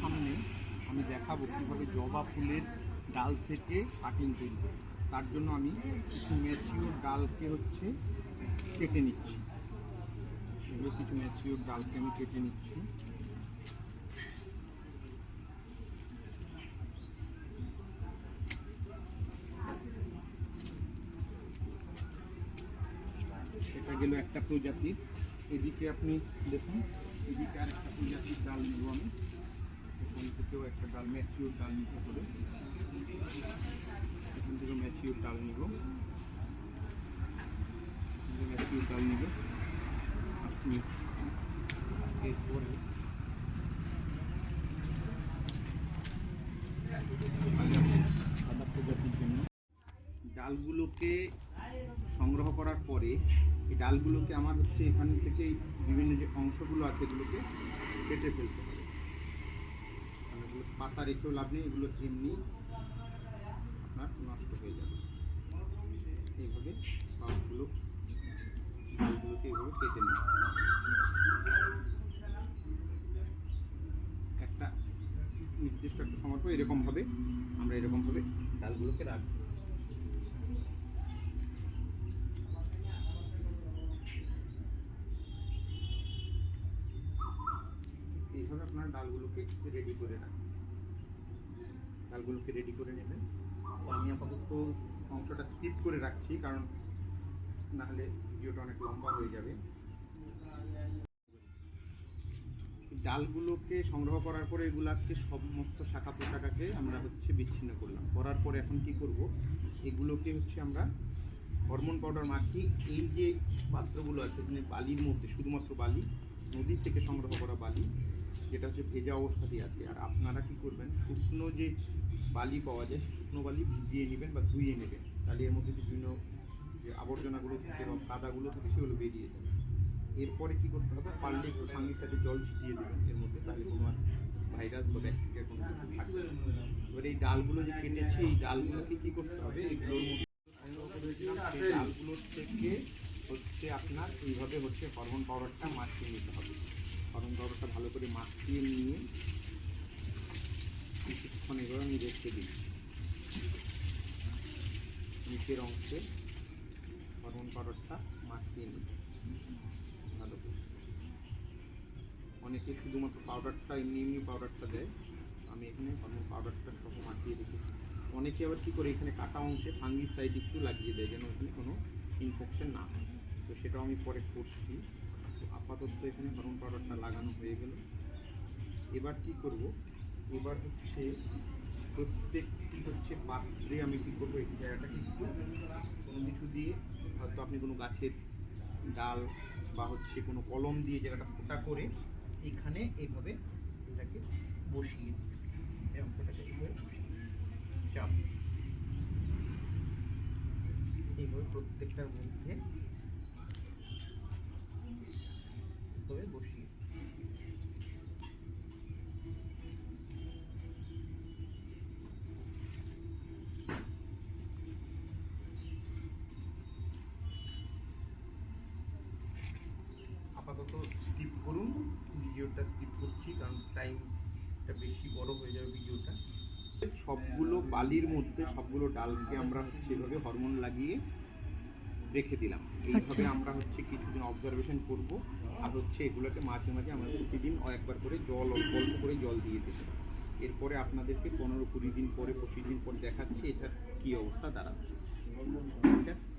সামনে আমি দেখাবো কীভাবে জবা ফুলের ডাল থেকে কাটিং তৈরি করে। তার জন্য আমি কিছু ম্যাচিওর ডালকে কেটে নিচ্ছি। এগুলো কিছু ম্যাচিওর ডালকে আমি কেটে নিচ্ছি। এটা গেল একটা প্রজাতির। এদিকে আপনি দেখুন, এদিকে আর একটা প্রজাতির ডাল নেব আমি। এখান থেকেও একটা ডাল, ম্যাচিওর ডাল নিতে হবে। এখান থেকে ম্যাচিওর ডাল নিব, ম্যাচিওর ডাল নিব। আপনি এরপরে সাদা প্রজাতির জন্য ডালগুলোকে সংগ্রহ করার পরে এই ডালগুলোকে আমার এখান থেকে বিভিন্ন যে অংশগুলো আছে এগুলোকে কেটে ফেলতে হবে। কারণ এগুলো পাতা রেখেও লাভ নেই, এগুলো এমনি আপনার নষ্ট হয়ে যাবে। এইভাবে ডালগুলোকে এইভাবে কেটে নিই। একটা নির্দিষ্ট একটা সময় পর এরকমভাবে আমরা এরকমভাবে ডালগুলোকে রাখবো। এইভাবে আপনার ডালগুলোকে রেডি করে রাখবেন। ডালগুলোকে রেডি করে নেবেন। তো আমি আপাতত অংশটা স্কিপ করে রাখছি, কারণ নাহলে ভিডিওটা অনেক লম্বা হয়ে যাবে। ডালগুলোকে সংগ্রহ করার পরে এগুলাকে সমস্ত শাখা পোশাকাকে আমরা বিচ্ছিন্ন করলাম। করার পরে এখন কি করব, এগুলোকে আমরা হরমোন পাউডার মাখিয়ে এই যে পাত্রগুলো আছে মানে বালির মধ্যে, শুধুমাত্র বালি, নদী থেকে সংগ্রহ করা বালি, যেটা ভেজা অবস্থাতেই আছে। আর আপনারা কি করবেন, শুকনো যে বালি পাওয়া যায় শুকনো বালি ভিজিয়ে নেবেন বা ধুয়ে নেবেন, তাহলে এর মধ্যে বিভিন্ন যে আবর্জনাগুলো থাকে বা কাদাগুলো থাকে সেগুলো বেরিয়ে যাবে। এরপরে কি করতে হবে, পারলে একটু ফাঙ্গিসাইডের জল ছিটিয়ে দেবেন এর মধ্যে, তাহলে কোনো আর ভাইরাস বা ব্যাকটেরিয়া কোনো কিছু থাকবে না। এবার এই ডালগুলো যে কেটেছি এই ডালগুলোকে কি করতে হবে, এগুলোর মধ্যে সেই ডালগুলোর থেকে আপনার এইভাবে হরমোন পাউডারটা মাখিয়ে নিতে হবে। হরমোন পাউডারটা ভালো করে মাখিয়ে নিয়ে কিছুক্ষণ এভাবে আমি রেখে দিই। নিচের অংশে হরমোন পাউডারটা মাখিয়ে নিই ভালো করে। অনেকে শুধুমাত্র পাউডারটা এমনি পাউডারটা দেয়, আমি এখানে হরমোন পাউডারটা সহ মাখিয়ে রেখেছি। অনেকে আবার কী করে এখানে কাটা অংশে ফাঙ্গিসাইড একটু লাগিয়ে দেয় যেন ওখানে কোনো ইনফেকশন না হয়। তো সেটাও আমি পরে করছি। তো আপাতত এখানে হরমোন পাউডারটা লাগানো হয়ে গেল। এবার কি করব, এবার প্রত্যেকটি পাত্রে আমি কি করব, এই জায়গাটাকে একটু কোনো কিছু দিয়ে, হয়তো আপনি কোনো গাছের ডাল বা কোনো কলম দিয়ে জায়গাটা ফোঁটা করে এখানে এইভাবে এটাকে বসিয়ে এই অংশটাকে এইভাবে চাপ, এইভাবে প্রত্যেকটার মধ্যে এইভাবে বসিয়ে আপাতত স্কিপ করুন, ভিডিওটা স্কিপ করছি কারণ টাইমটা বেশি বড় হয়ে যাবে ভিডিওটা। সবগুলো বালির মধ্যে সবগুলো ডালকে আমরা এভাবে হরমোন লাগিয়ে রেখে দিলাম। এইভাবে আমরা কিছুদিন অবজারভেশন করব। আর এগুলোকে মাঝে মাঝে আমরা প্রতিদিন একবার করে জল অল্প অল্প করে জল দিয়ে দেবো। এরপরে আপনাদেরকে 15-20 দিন পরে 25 দিন পরে দেখাচ্ছি এটার কী অবস্থা দাঁড়াচ্ছে। ঠিক আছে।